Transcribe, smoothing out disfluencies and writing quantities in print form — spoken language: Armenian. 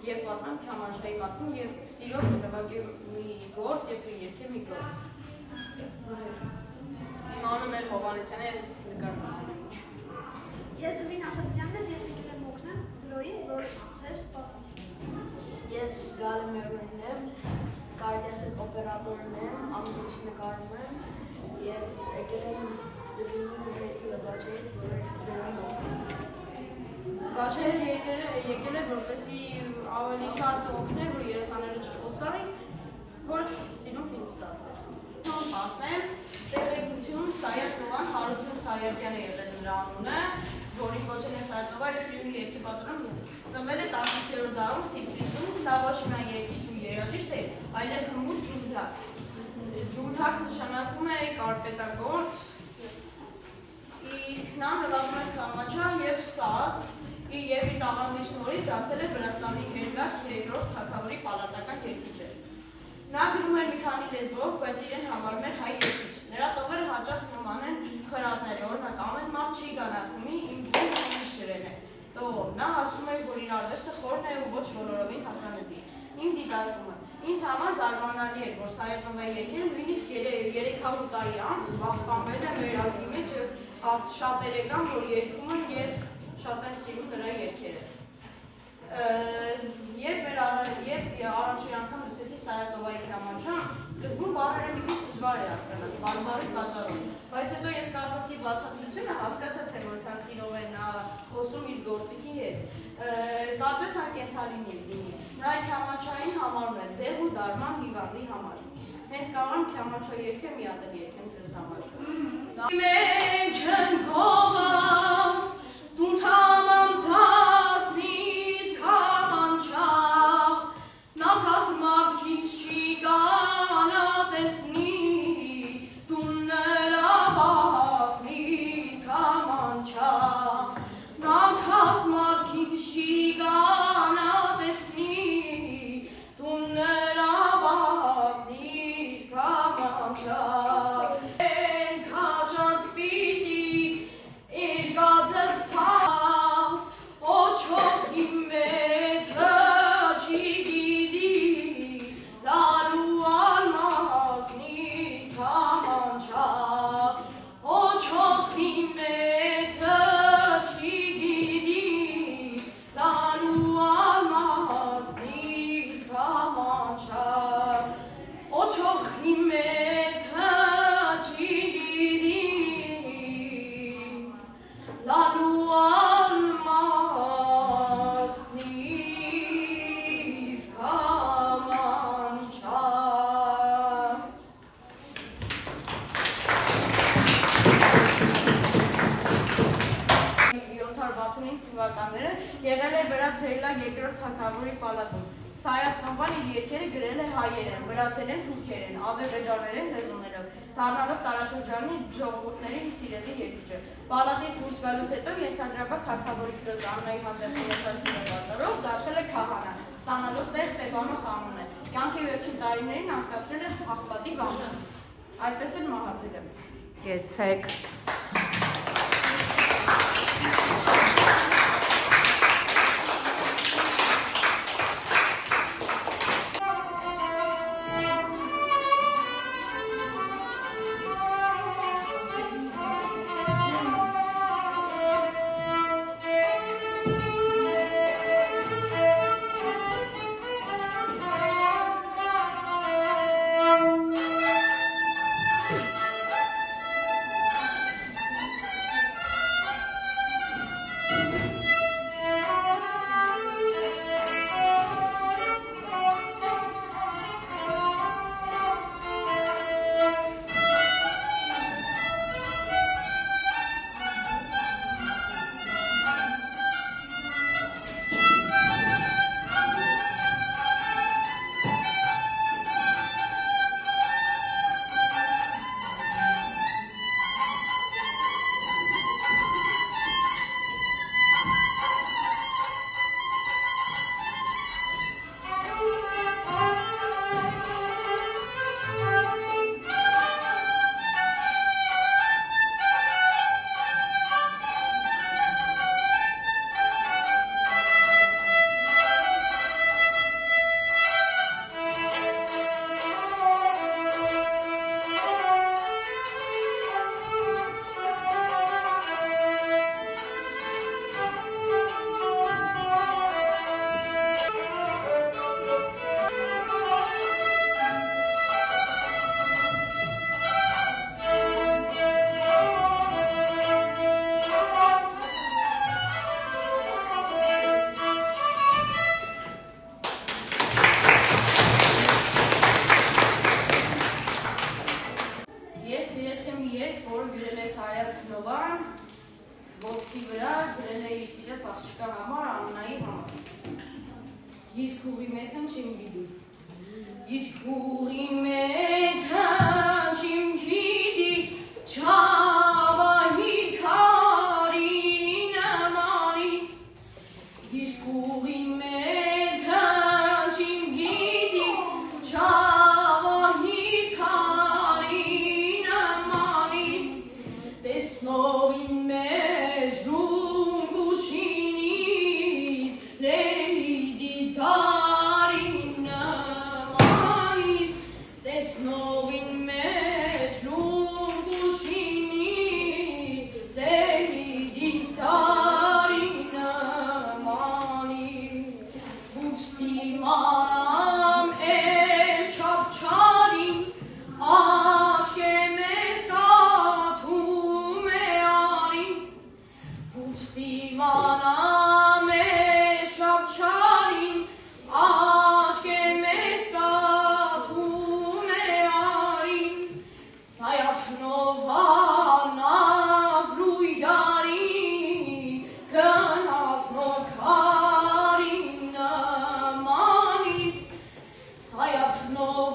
Եվ պատմեմ Քյամանչայի մասին եւ սիրով նվագի մի գործ եւ երգեմ մի գործ։ Իմ անունն է Հովհաննեսյանը եւ նկարում։ Ես Դվին Ասատրյանն եմ, ես եկել եմ օգնել Դրոյին, որ ձեզ պատմի։ Ես Գալեմերն եմ, կարելի ասել օպերատորն եմ, ամբողջ նկարում եմ եւ եկել եմ Դվինի հետ նվագել, որ Գաչես եկել է որպեսի ավելի շատ օգներ, որ երեխաները չխոսային, որ սիրուն ֆիլմ ստացվեր։ Պատմեմ, տեղեկություն Սայաթովան Հարություն Սայաթյանը եղել նրա անունը, որին կոչել են Սայաթովա սիրուն երգի պատրոն, ծնվել է 10-րդ դարում Թիֆլիսում, դա ոչ միայն երգիչ ու երաժիշտ է, այլև հմուտ ջունջակ։ Ջունջակ նշանակում է կարպետագործ, իսկ նա նվագում էր քամանչա եւ սազ, եւ իր տաղանդի շնորհիվ դարձել է Վրաստանի հերգակ երրորդ թագավորի պալատական երգիչը։ Նա գրում էր մի քանի լեզվով, բայց իրեն համարում էր հայ երգիչ։ Նրա տողերը հաճախ նման են խրատների, օրինակ ամեն մարդ չի գանախումի իմ ջուրը ինչ ջրեն է։ Տողով նա ասում է, որ իր արվեստը խորն է ու ոչ բոլորովին հասանելի։ Իմ դիտարկումը ինձ համար զարմանալի էր, որ Սայաթովայի երգերը նույնիսկ 300 տարի անց պահպանվել են մեր ազգի մեջ շատերը կան, որ երգում են եւ շատ են սիրում նրա երգերը։ Երբ առաջին անգամ լսեցի Սայաթովայի քամանչան, սկզբում բառերը մի քիչ դժվար էր հասկանալ, բարբառի պատճառով, բայց հետո ես կարդացի բացատրությունը, հասկացա, թե որքան սիրով է նա խոսում իր գործիքի հետ։ Կարծես անկենդանի լինի։ Նա իր քամանչային համարում էր դեղ ու դարման հիվանդի համար։ Հենց կարող եմ քամանչա երգը մի հատ երգեմ ձեզ համար։ Մեջ են փողած դու թաման տասնից քամանչա, նա կազմարքից չի կանա տեսնի, դու նրա բասնից քամանչա, նա կազմարքից չի կանա տեսնի, դու նրա բասնից քամանչա, եղել է վրաց-հերլակ երկրորդ թագավորի պալատում։ Սայաթովան իր երգերը գրել է հայերեն, վրացերեն, թուրքերեն, ադրբեջաներեն լեզուներով, դառնալով տարածաշրջանի ժողովուրդների սիրելի երգիչը։ Պալատից դուրս գալուց հետո ենթադրաբար թագավորի քրոջ Աննայի հանդեպ ունեցած սիրո պատճառով դարձել է քահանա, ստանալով Տեր Ստեփանոս անունը։ Կյանքի վերջին տարիներին անցկացրել է Աղբատի վանքում։ Այդպես էլ մահացել է։ Կեցեք։ Իսկ ուղի մեթան չեմ գիտի։ Իսկ ուղի մեթան չեմ գիտի, չավահի քարին ամանից։ Իսկ ուղի մեթան չեմ գիտի, չավահի քարին ամանից։ Տեսնողին մեզ ռունգ ուշինից, լելիդի դարին ամանից, տեսնողին մեզ ռունգ ուշինից, լելիդի դարին ամանից, ուստիմանամ էս չապչարին, աչկե մեզ կաղաթում է արին, ուստիմանամ էս չապչարին, աչկե մեզ կաղաթում է արին, սայաթնովանազ լույդարին, կնացնով քարին ամանից, սայաթնով